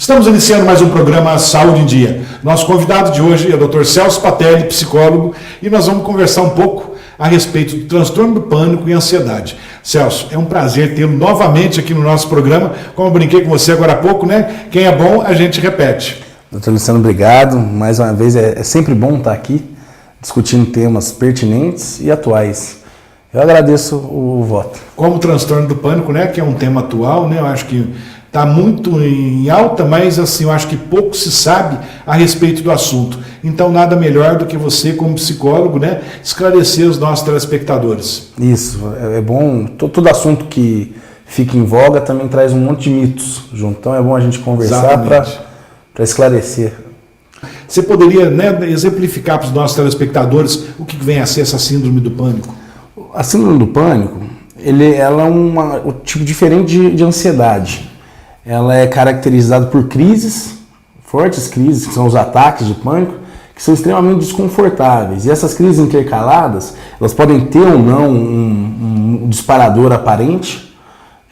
Estamos iniciando mais um programa Saúde em Dia. Nosso convidado de hoje é o Dr. Celso Patelli, psicólogo, e nós vamos conversar um pouco a respeito do transtorno do pânico e ansiedade. Celso, é um prazer tê-lo novamente aqui no nosso programa. Como eu brinquei com você agora há pouco, né? Quem é bom, a gente repete. Doutor Luciano, obrigado. Mais uma vez, é sempre bom estar aqui discutindo temas pertinentes e atuais. Eu agradeço o voto. Como o transtorno do pânico, né? Que é um tema atual, né? Eu acho que está muito em alta, mas assim, eu acho que pouco se sabe a respeito do assunto. Então, nada melhor do que você, como psicólogo, né, esclarecer os nossos telespectadores. Isso, é bom. Todo assunto que fica em voga também traz um monte de mitos junto. Então, é bom a gente conversar para esclarecer. Você poderia, né, exemplificar para os nossos telespectadores o que vem a ser essa síndrome do pânico? A síndrome do pânico, ela é um tipo diferente de ansiedade. Ela é caracterizada por crises, fortes crises, que são os ataques de pânico, que são extremamente desconfortáveis. E essas crises intercaladas, elas podem ter ou não um disparador aparente,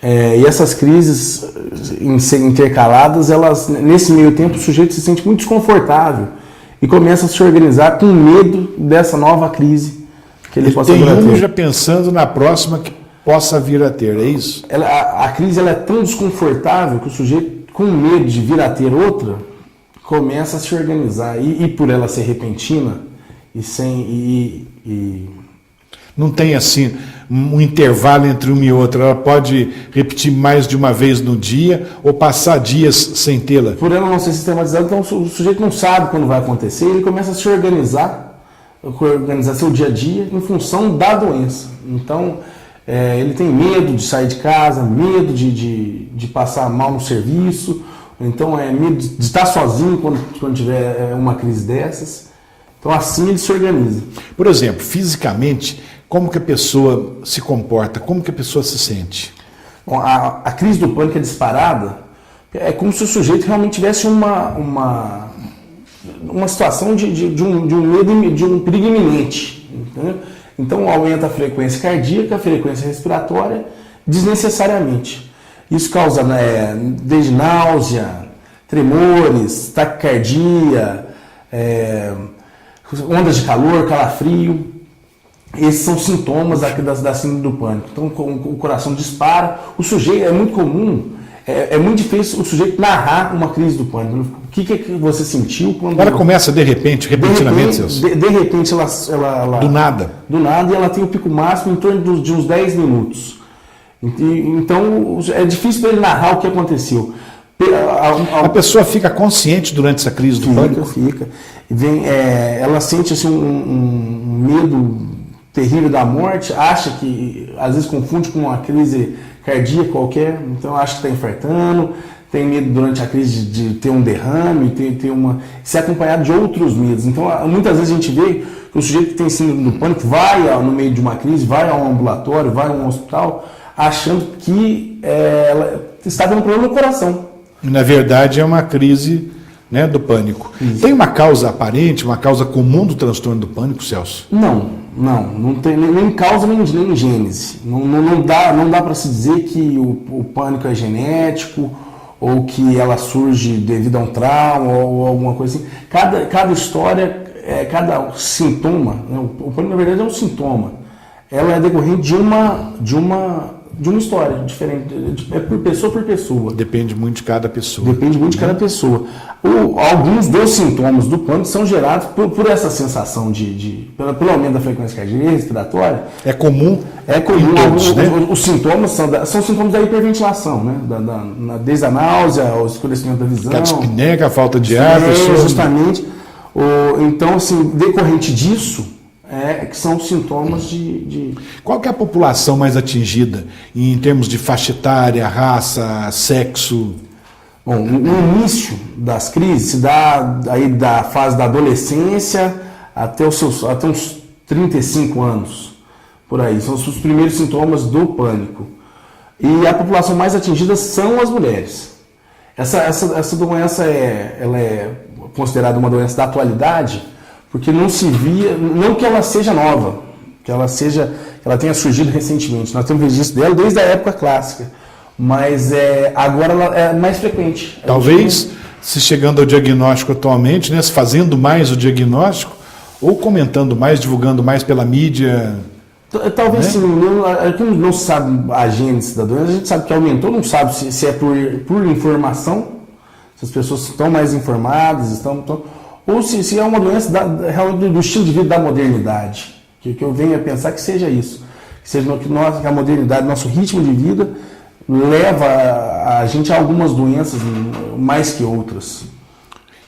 e essas crises intercaladas, nesse meio tempo, o sujeito se sente muito desconfortável e começa a se organizar com medo dessa nova crise que ele possa vir a ter. Já pensando na próxima que possa vir a ter, é isso? A crise ela é tão desconfortável que o sujeito, com medo de vir a ter outra, começa a se organizar. E por ela ser repentina não tem assim um intervalo entre uma e outra. Ela pode repetir mais de uma vez no dia ou passar dias sem tê-la. Por ela não ser sistematizada, então o sujeito não sabe quando vai acontecer, ele começa a se organizar seu dia a dia em função da doença. Então, ele tem medo de sair de casa, medo de passar mal no serviço, então medo de estar sozinho quando tiver uma crise dessas. Então assim ele se organiza. Por exemplo, fisicamente, como que a pessoa se comporta? Como que a pessoa se sente? Bom, a crise do pânico é disparada, é como se o sujeito realmente tivesse uma situação de um medo, de um perigo iminente, entendeu? Então aumenta a frequência cardíaca, a frequência respiratória, desnecessariamente. Isso causa desde náusea, tremores, taquicardia, ondas de calor, calafrio. Esses são sintomas da síndrome do pânico. Então o coração dispara. O sujeito, é muito comum, é muito difícil o sujeito narrar uma crise do pânico. O que você sentiu quando... Ela começa de repente, repentinamente, Celso? De repente, ela... Do nada? Do nada, e ela tem o pico máximo em torno de uns 10 minutos. Então, é difícil para ele narrar o que aconteceu. A pessoa fica consciente durante essa crise do pânico? Fica. Ela sente assim, um medo terrível da morte, acha que, às vezes, confunde com uma crise cardíaca qualquer, então acha que está infartando, tem medo durante a crise de ter um derrame, ser acompanhado de outros medos. Então, muitas vezes a gente vê que o sujeito que tem síndrome do pânico vai no meio de uma crise, vai a um ambulatório, vai a um hospital, achando que ela está tendo um problema no coração. Na verdade, é uma crise, né, do pânico. Isso. Tem uma causa aparente, uma causa comum do transtorno do pânico, Celso? Não tem nem causa nem gênese. Não dá para se dizer que o pânico é genético ou que ela surge devido a um trauma ou alguma coisa assim. Cada história, cada sintoma, né, o pânico na verdade é um sintoma, ela é decorrente de uma história diferente, é por pessoa. Depende muito de cada pessoa. Cada pessoa. Alguns dos sintomas do pânico são gerados por essa sensação pelo aumento da frequência cardíaca e respiratória. É comum? É comum. Todos, né? Os sintomas são sintomas da hiperventilação, né? Desde a náusea, o escurecimento da visão. A dispneia, a falta de ar. Justamente. Então, assim, decorrente disso, que são sintomas de... Qual que é a população mais atingida em termos de faixa etária, raça, sexo? Bom, no início das crises se dá aí da fase da adolescência até uns 35 anos, por aí. São os primeiros sintomas do pânico. E a população mais atingida são as mulheres. Essa doença ela é considerada uma doença da atualidade, porque não se via, não que ela seja nova, que ela tenha surgido recentemente. Nós temos registro dela desde a época clássica, mas agora ela é mais frequente. Talvez se chegando ao diagnóstico atualmente, né? Se fazendo mais o diagnóstico, ou comentando mais, divulgando mais pela mídia? Talvez sim, como não se sabe a gênese da doença, a gente sabe que aumentou, não sabe se é por informação, se as pessoas estão mais informadas, ou se é uma doença do estilo de vida da modernidade. Que eu venho a pensar que seja isso. Que seja que a modernidade, nosso ritmo de vida, leva a gente a algumas doenças mais que outras.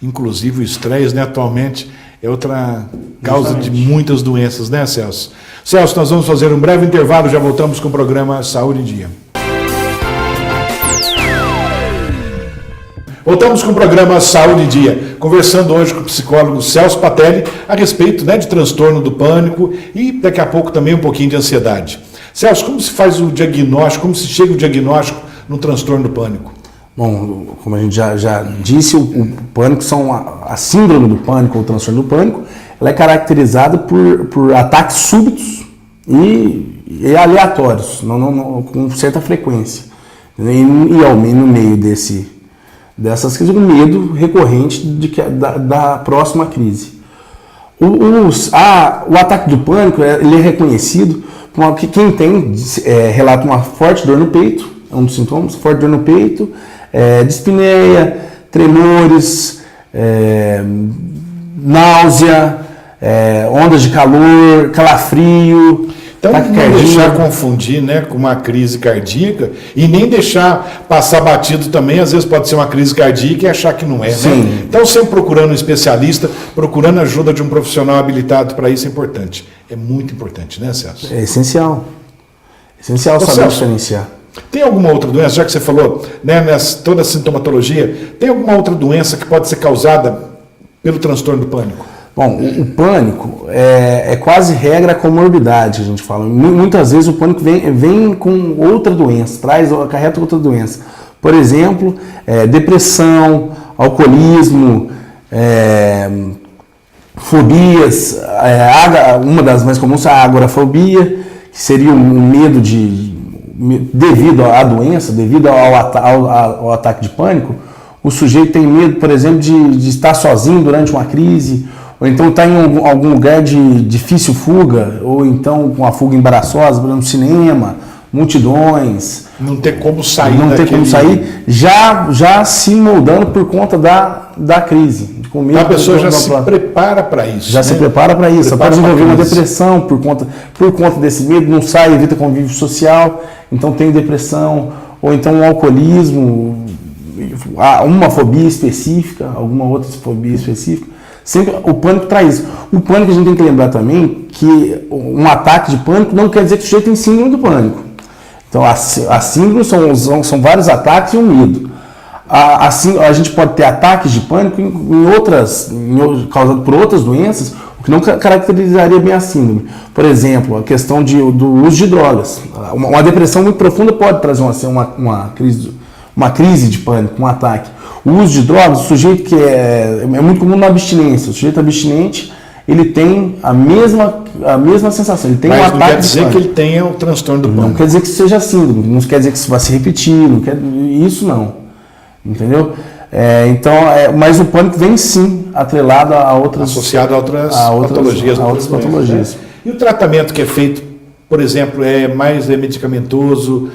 Inclusive o estresse, né, atualmente, é outra causa Justamente. de muitas doenças, né, Celso? Celso, nós vamos fazer um breve intervalo, já voltamos com o programa Saúde em Dia. Voltamos com o programa Saúde em Dia, conversando hoje com o psicólogo Celso Patelli a respeito, né, de transtorno do pânico e daqui a pouco também um pouquinho de ansiedade. Celso, como se faz o diagnóstico, como se chega o diagnóstico no transtorno do pânico? Bom, como a gente já disse, o pânico a síndrome do pânico ou o transtorno do pânico, ela é caracterizada por ataques súbitos e aleatórios, com certa frequência. E no meio dessas crises, o medo recorrente da próxima crise. O ataque do pânico ele é reconhecido por quem tem, relata uma forte dor no peito, é um dos sintomas, forte dor no peito, dispneia, tremores, náusea, ondas de calor, calafrio. Então, não deixar confundir, né, com uma crise cardíaca e nem deixar passar batido também, às vezes pode ser uma crise cardíaca e achar que não é, Sim. né? Então, sempre procurando um especialista, procurando a ajuda de um profissional habilitado para isso é importante. É muito importante, né, Celso? É essencial. Essencial saber Celso, diferenciar. tem alguma outra doença, já que você falou, né, toda a sintomatologia, tem alguma outra doença que pode ser causada pelo transtorno do pânico? Bom, o pânico é quase regra a comorbidade, a gente fala. Muitas vezes o pânico vem com outra doença, acarreta outra doença. Por exemplo, depressão, alcoolismo, fobias, uma das mais comuns é a agorafobia, que seria um medo devido à doença, devido ao ataque de pânico. O sujeito tem medo, por exemplo, de estar sozinho durante uma crise, ou então está em algum lugar de difícil fuga, ou então com uma fuga embaraçosa, por exemplo, cinema, multidões. Não ter como sair Não ter como sair, já se moldando por conta da crise. Então a pessoa já se prepara para isso. Já se prepara para isso. Ela pode desenvolver uma depressão por conta desse medo, não sai, evita convívio social, então tem depressão, ou então um alcoolismo, uma fobia específica, alguma outra fobia específica. Sempre o pânico traz isso. O pânico a gente tem que lembrar também que um ataque de pânico não quer dizer que o sujeito tem síndrome do pânico. Então a síndrome são vários ataques e um medo. A gente pode ter ataques de pânico causados por outras doenças, o que não caracterizaria bem a síndrome. Por exemplo, a questão do uso de drogas. Uma depressão muito profunda pode trazer uma crise de pânico, um ataque. O uso de drogas, o sujeito que é muito comum na abstinência. O sujeito abstinente, ele tem a mesma sensação. Ele tem Mas um não ataque quer dizer que ele tenha o transtorno do pânico. Não quer dizer que seja síndrome, não quer dizer que isso vai se repetir, isso não. Entendeu? Mas o pânico vem sim atrelado a outras... Associado a outras patologias. A outras patologias. Né? E o tratamento que é feito, por exemplo, é medicamentoso?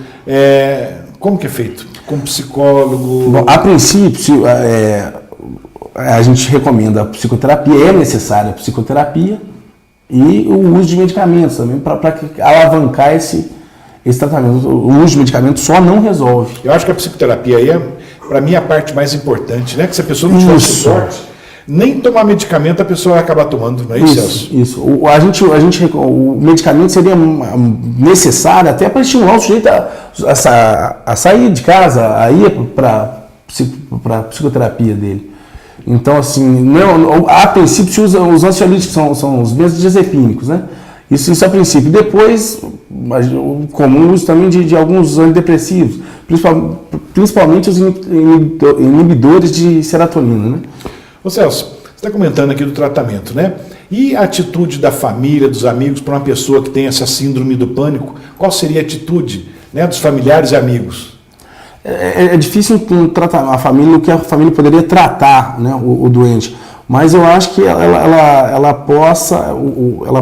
Como que é feito? Com psicólogo? Bom, a princípio, a gente recomenda a psicoterapia, é necessária a psicoterapia e o uso de medicamentos também para alavancar esse tratamento. O uso de medicamentos só não resolve. Eu acho que a psicoterapia aí para mim, a parte mais importante, né? Que se a pessoa não tiver suporte, nem tomar medicamento a pessoa vai acabar tomando, não é isso, Celso? Isso. O medicamento seria necessário até para estimular o sujeito a sair de casa, a ir para a psicoterapia dele. Então, assim, a princípio se usa os ansiolíticos, são os benzodiazepínicos, né? Isso a princípio. Depois, o comum uso também de alguns antidepressivos, principalmente os inibidores de serotonina, né? Ô Celso, você está comentando aqui do tratamento, né? E a atitude da família, dos amigos, para uma pessoa que tem essa síndrome do pânico, qual seria a atitude, né, dos familiares e amigos? É difícil tratar a família, o que a família poderia tratar, né, o doente, mas eu acho que ela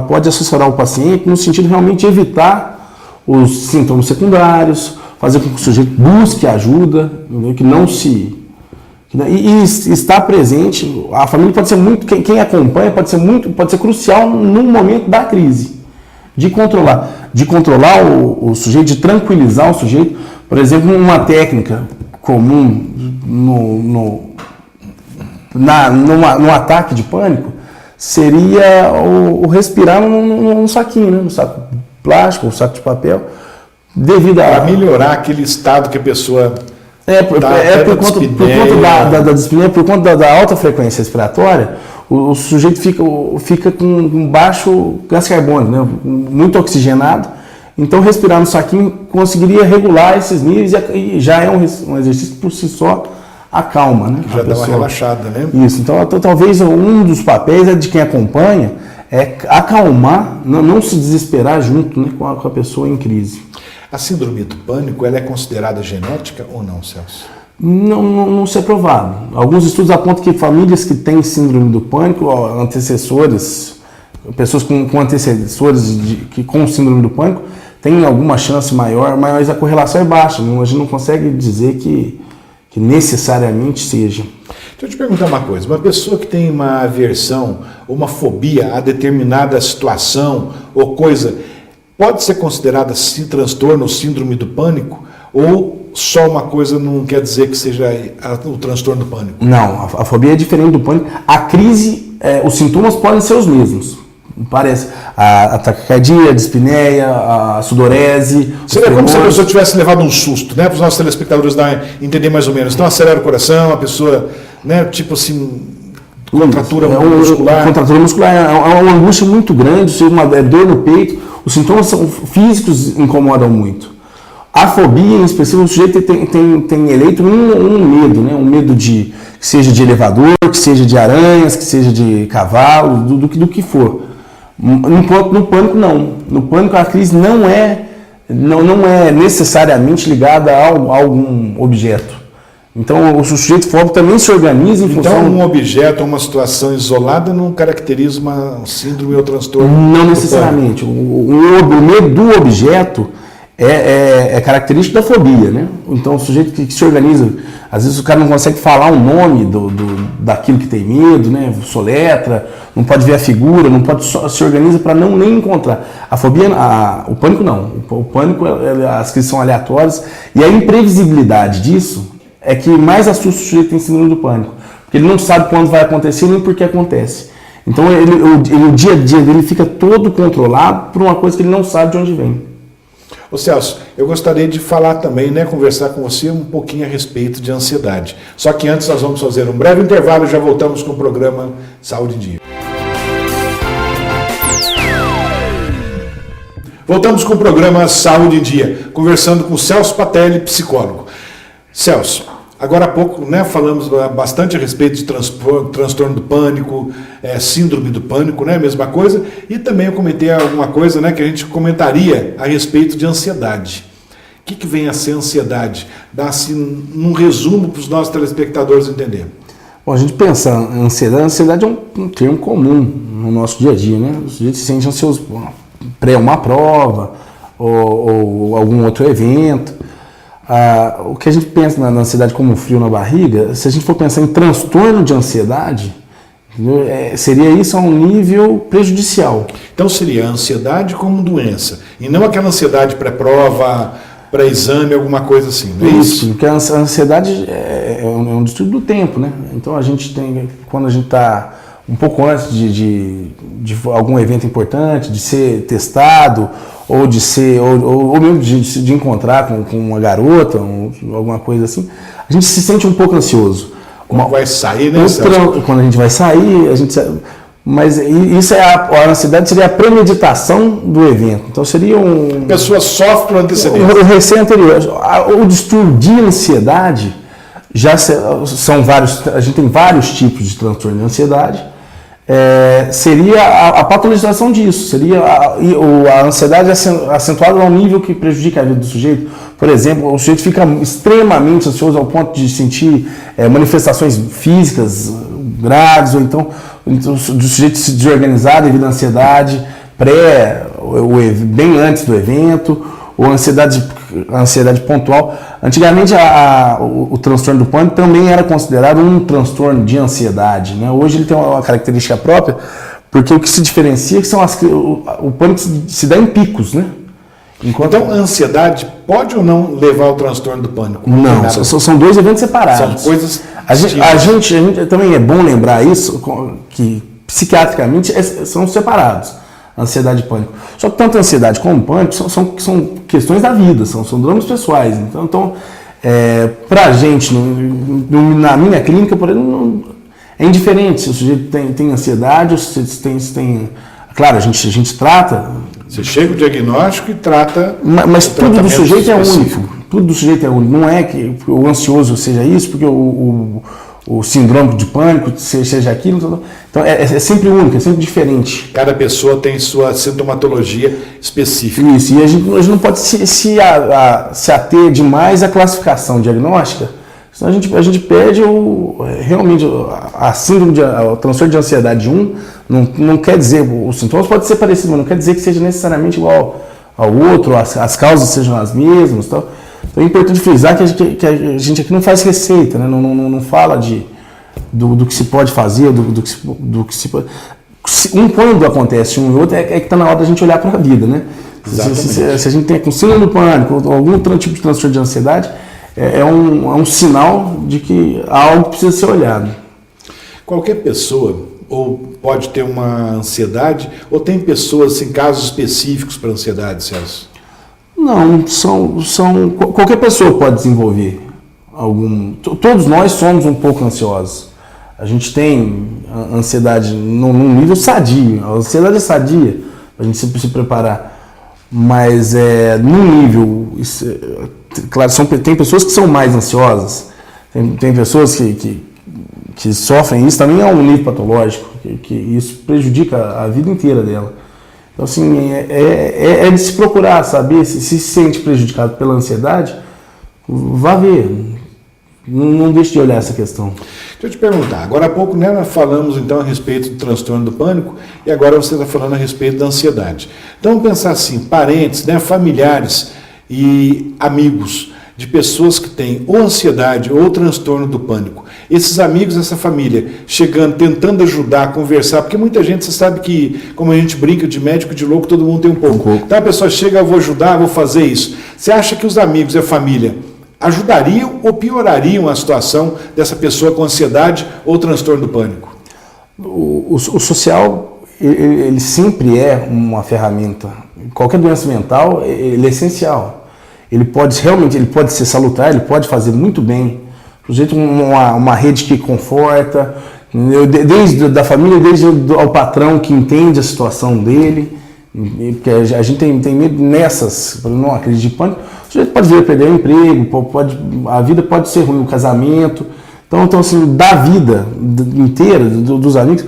pode assessorar o paciente no sentido realmente de evitar os sintomas secundários, fazer com que o sujeito busque ajuda, que não se... E estar presente, a família pode ser muito, quem acompanha pode ser crucial no momento da crise, de controlar o sujeito, de tranquilizar o sujeito. Por exemplo, uma técnica comum no ataque de pânico seria o respirar num saquinho, né? No saco plástico ou saco de papel, devido a... Para melhorar aquele estado que a pessoa... por conta da dispneia, por conta da alta frequência respiratória, o sujeito fica com baixo gás carbônico, né? Muito oxigenado. Então, respirar no saquinho conseguiria regular esses níveis e já é um exercício que por si só acalma, né? Já dá uma relaxada, né? Isso. Então, talvez um dos papéis de quem acompanha é acalmar, não se desesperar junto, né, com a pessoa em crise. A síndrome do pânico, ela é considerada genética ou não, Celso? Não se é provado. Alguns estudos apontam que famílias que têm síndrome do pânico, pessoas com antecessores com síndrome do pânico, têm alguma chance maior, mas a correlação é baixa. A gente não consegue dizer que necessariamente seja. Deixa eu te perguntar uma coisa. Uma pessoa que tem uma aversão ou uma fobia a determinada situação ou coisa, pode ser considerada transtorno ou síndrome do pânico? Ou só uma coisa não quer dizer que seja o transtorno do pânico? Não, a fobia é diferente do pânico. A crise, os sintomas podem ser os mesmos. Parece a taquicardia, a dispneia, a sudorese. Seria como se a pessoa tivesse levado um susto, né? Para os nossos telespectadores entender mais ou menos. Então acelera o coração, a pessoa, né? Tipo assim, contratura muscular. Contratura muscular é uma angústia muito grande, uma dor no peito. Os sintomas físicos incomodam muito. A fobia, em específico, o sujeito tem eleito um medo, né? Um medo que seja de elevador, que seja de aranhas, que seja de cavalo, do que for. No pânico, não. No pânico, a crise não é necessariamente ligada a algum objeto. Então, o sujeito fóbico também se organiza em função... Então, um objeto ou uma situação isolada não caracteriza uma síndrome ou transtorno? Não necessariamente. O medo do objeto é característico da fobia, né? Então, o sujeito que se organiza, às vezes o cara não consegue falar o nome daquilo que tem medo, né? Soletra, não pode ver a figura, não pode se organiza para nem encontrar. A fobia, o pânico não. O pânico, as crises são aleatórias e a imprevisibilidade disso é que mais assusta o sujeito que tem síndrome do pânico, porque ele não sabe quando vai acontecer nem por que acontece. Então, o dia a dia dele fica todo controlado por uma coisa que ele não sabe de onde vem. Ô Celso, eu gostaria de falar também, né, conversar com você um pouquinho a respeito de ansiedade. Só que antes nós vamos fazer um breve intervalo e já voltamos com o programa Saúde em Dia. Voltamos com o programa Saúde em Dia, conversando com o Celso Patelli, psicólogo. Celso, agora há pouco, né, falamos bastante a respeito de transtorno do pânico, síndrome do pânico, né, mesma coisa, e também eu comentei alguma coisa, né, que a gente comentaria a respeito de ansiedade. O que vem a ser ansiedade? Dá assim um resumo para os nossos telespectadores entenderem. Bom, a gente pensa, ansiedade é um termo comum no nosso dia a dia, né? O sujeito se sente ansioso pré uma prova ou algum outro evento. O que a gente pensa na ansiedade como um frio na barriga, se a gente for pensar em transtorno de ansiedade, seria isso a um nível prejudicial. Então seria a ansiedade como doença, e não aquela ansiedade pré-prova, pré-exame, alguma coisa assim, não é isso? Porque a ansiedade é um distúrbio do tempo, né? Então a gente tem, quando a gente está um pouco antes de algum evento importante, de ser testado, ou mesmo de encontrar com uma garota, alguma coisa assim, a gente se sente um pouco ansioso. Quando vai sair, né? Quando a gente vai sair, mas isso a ansiedade seria a premeditação do evento. Então seria A pessoa sofre por antecedência. O receio anterior. O distúrbio de ansiedade são vários. A gente tem vários tipos de transtorno de ansiedade. seria a patologização disso, seria a ansiedade acentuada ao nível que prejudica a vida do sujeito. Por exemplo, o sujeito fica extremamente ansioso ao ponto de sentir manifestações físicas graves, ou então do sujeito se desorganizar devido à ansiedade bem antes do evento, ou a ansiedade pontual. Antigamente, o transtorno do pânico também era considerado um transtorno de ansiedade, né? Hoje ele tem uma característica própria, porque o que se diferencia é que o pânico se dá em picos, né? Então, a ansiedade pode ou não levar ao transtorno do pânico? Não, são dois eventos separados. São coisas a gente também é bom lembrar isso, que psiquiatricamente são separados. Ansiedade e pânico. Só que tanto a ansiedade como o pânico são questões da vida, são dramas pessoais. Então pra gente, na minha clínica, por exemplo, é indiferente se o sujeito tem ansiedade ou se tem. Claro, a gente trata. Você chega o diagnóstico e trata. Mas tudo do sujeito é único. Tudo do sujeito é único. Não é que o ansioso seja isso, porque o síndrome de pânico seja aquilo. Então é sempre único, é sempre diferente. Cada pessoa tem sua sintomatologia específica. Isso, e a gente não pode se ater demais à classificação diagnóstica, senão a gente perde realmente a síndrome, o transtorno de ansiedade 1, não quer dizer, os sintomas podem ser parecidos, mas não quer dizer que seja necessariamente igual ao outro, as causas sejam as mesmas, tal. Então é importante frisar que a gente aqui não faz receita, né? Não fala do que se pode fazer, do que se pode. Quando acontece um e outro, é que está na hora da gente olhar para a vida, né? Se a gente tem síndrome do pânico ou algum tipo de transtorno de ansiedade, é um sinal de que algo precisa ser olhado. Qualquer pessoa ou pode ter uma ansiedade, ou tem pessoas, assim, casos específicos para ansiedade, Celso? Não, qualquer pessoa pode desenvolver algum. Todos nós somos um pouco ansiosos. A gente tem ansiedade num nível sadio. A ansiedade é sadia, a gente se preparar. Mas num nível. Claro, tem pessoas que são mais ansiosas, tem pessoas que sofrem isso, também é um nível patológico, que isso prejudica a vida inteira dela. Então, assim, é de se procurar saber se sente prejudicado pela ansiedade, vá ver. Não deixe de olhar essa questão. Deixa eu te perguntar, agora há pouco, né, nós falamos então a respeito do transtorno do pânico e agora você está falando a respeito da ansiedade. Então vamos pensar assim, parentes, né, familiares e amigos de pessoas que têm ou ansiedade ou transtorno do pânico. Esses amigos, essa família, chegando, tentando ajudar, conversar, porque muita gente, você sabe que, como a gente brinca de médico, de louco, todo mundo tem um pouco. Então a pessoa chega, eu vou ajudar, vou fazer isso. Você acha que os amigos e a família ajudariam ou piorariam a situação dessa pessoa com ansiedade ou transtorno do pânico? O social, ele sempre é uma ferramenta. Qualquer doença mental, ele é essencial. Ele pode ser salutar, ele pode fazer muito bem. O sujeito, uma rede que conforta, desde da família, desde ao patrão que entende a situação dele. Porque a gente tem medo nessas, não acredito de pânico. O sujeito pode vir a perder o emprego, a vida pode ser ruim, o casamento. Então assim, da vida inteira, dos amigos,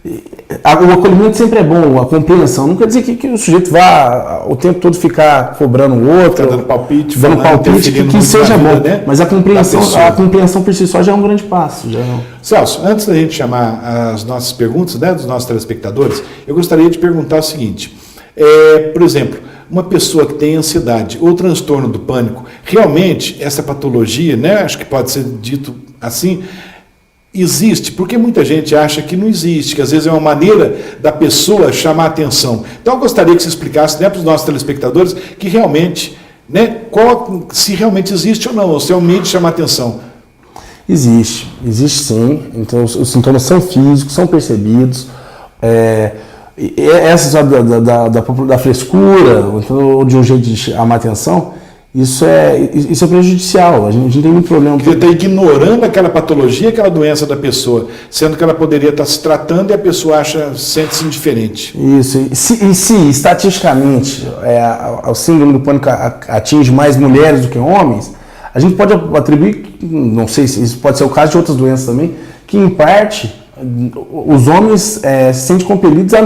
o acolhimento sempre é bom, a compreensão. Não quer dizer que o sujeito vá o tempo todo ficar cobrando o outro, dando palpite, que seja bom. Né? Mas a compreensão por si só já é um grande passo. Celso, antes da gente chamar as nossas perguntas, né, dos nossos telespectadores, eu gostaria de perguntar o seguinte. Por exemplo, uma pessoa que tem ansiedade ou transtorno do pânico, realmente essa patologia, né, acho que pode ser dito assim, existe, porque muita gente acha que não existe, que às vezes é uma maneira da pessoa chamar a atenção. Então eu gostaria que você explicasse, né, para os nossos telespectadores que realmente, né, se realmente existe ou não, ou se é um meio de chamar a atenção. Existe sim. Então os sintomas são físicos, são percebidos. Essa da frescura, ou de um jeito de chamar a atenção, isso é prejudicial. A gente tem muito problema. Você está ignorando aquela patologia, aquela doença da pessoa, sendo que ela poderia estar se tratando e a pessoa sente-se indiferente. Isso. E se estatisticamente o síndrome do pânico atinge mais mulheres do que homens, a gente pode atribuir, não sei se isso pode ser o caso de outras doenças também, que em parte os homens se sentem compelidos a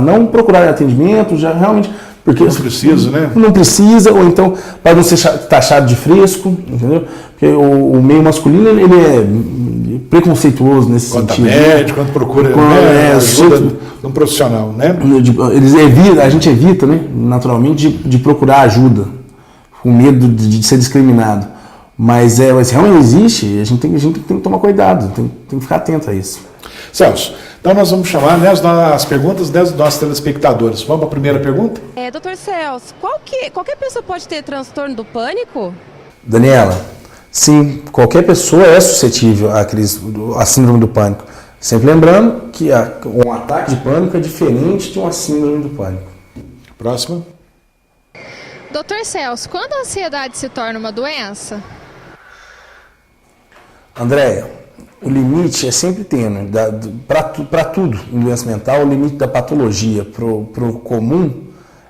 não procurar atendimento, já realmente... Porque não precisa, né? Não precisa, ou então para não ser taxado de fresco, entendeu? Porque o meio masculino ele é preconceituoso nesse sentido. Médico, quando procura ajuda de um profissional, né? A gente evita, né, naturalmente, de procurar ajuda, com medo de ser discriminado. Mas realmente existe, a gente tem que tomar cuidado, tem que ficar atento a isso. Celso, então nós vamos chamar as perguntas dos nossos telespectadores. Vamos para a primeira pergunta? Doutor Celso, qualquer pessoa pode ter transtorno do pânico? Daniela, sim, qualquer pessoa é suscetível à síndrome do pânico. Sempre lembrando que um ataque de pânico é diferente de uma síndrome do pânico. Próxima. Doutor Celso, quando a ansiedade se torna uma doença? Andréia, o limite é sempre tênue. Para tudo em doença mental, o limite da patologia para o comum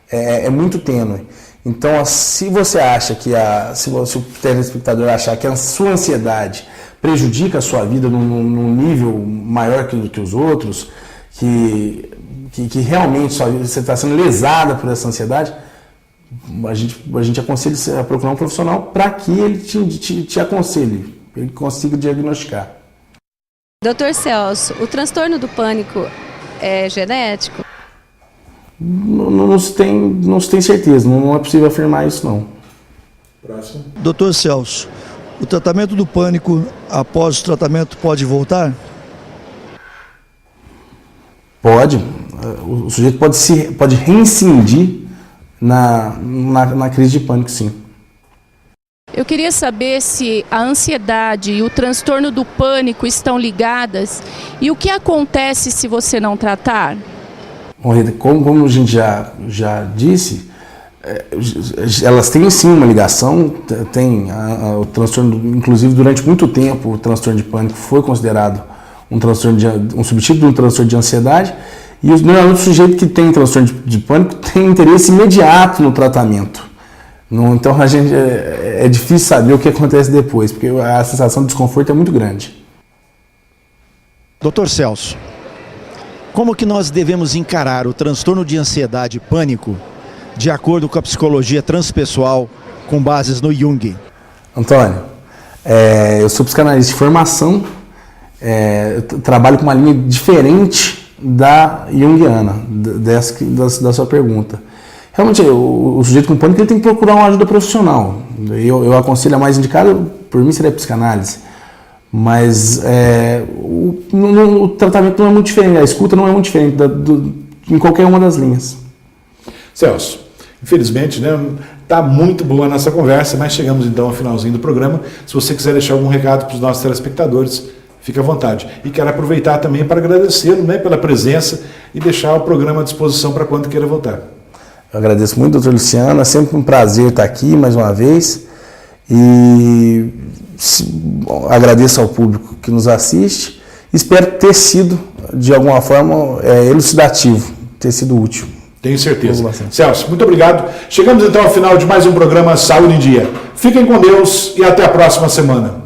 é muito tênue. Então, se você acha se o telespectador achar que a sua ansiedade prejudica a sua vida num nível maior que os outros, que realmente você está sendo lesada por essa ansiedade, a gente aconselha a procurar um profissional para que ele te aconselhe, ele consiga diagnosticar. Doutor Celso, o transtorno do pânico é genético? Não se tem certeza, não é possível afirmar isso, não. Próximo. Doutor Celso, o tratamento do pânico após o tratamento pode voltar? Pode. O sujeito pode reincidir na crise de pânico, sim. Eu queria saber se a ansiedade e o transtorno do pânico estão ligadas e o que acontece se você não tratar? Bom, Rita, como a gente já disse, elas têm sim uma ligação, tem o transtorno, inclusive durante muito tempo o transtorno de pânico foi considerado um subtipo de um transtorno de ansiedade, e normalmente o sujeito que tem transtorno de pânico tem interesse imediato no tratamento. Então é difícil saber o que acontece depois, porque a sensação de desconforto é muito grande. Doutor Celso, como que nós devemos encarar o transtorno de ansiedade e pânico de acordo com a psicologia transpessoal com bases no Jung? Antônio, eu sou psicanalista de formação, trabalho com uma linha diferente da junguiana, da sua pergunta. Realmente, o sujeito com pânico ele tem que procurar uma ajuda profissional. Eu aconselho a mais indicada, por mim, seria a psicanálise. Mas o tratamento não é muito diferente, a escuta não é muito diferente em qualquer uma das linhas. Celso, infelizmente, tá muito boa a nossa conversa, mas chegamos então ao finalzinho do programa. Se você quiser deixar algum recado para os nossos telespectadores, fique à vontade. E quero aproveitar também para agradecê-lo pela presença e deixar o programa à disposição para quando queira voltar. Eu agradeço muito, doutor Luciano, é sempre um prazer estar aqui mais uma vez. E agradeço ao público que nos assiste. Espero ter sido, de alguma forma, elucidativo, ter sido útil. Tenho certeza. Celso, muito obrigado. Chegamos então ao final de mais um programa Saúde em Dia. Fiquem com Deus e até a próxima semana.